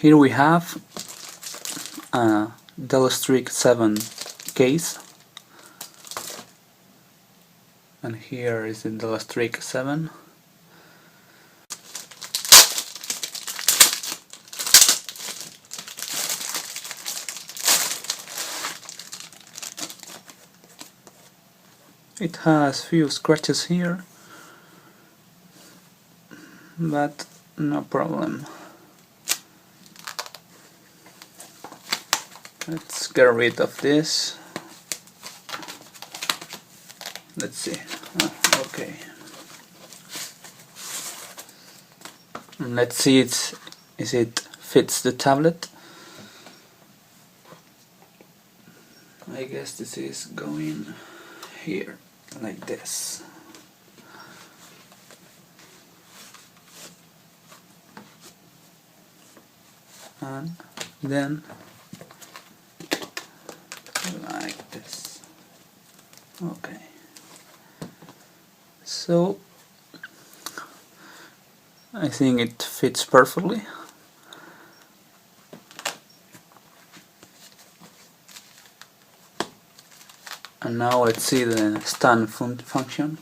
Here we have a Dell Streak 7 case, and here is the Dell Streak 7. It has few scratches here, but no problem. Let's get rid of this. Let's see. Okay. And let's see if it fits the tablet. I guess this is going here, like this. And then like this. Okay. So I think it fits perfectly. And now let's see the stand function.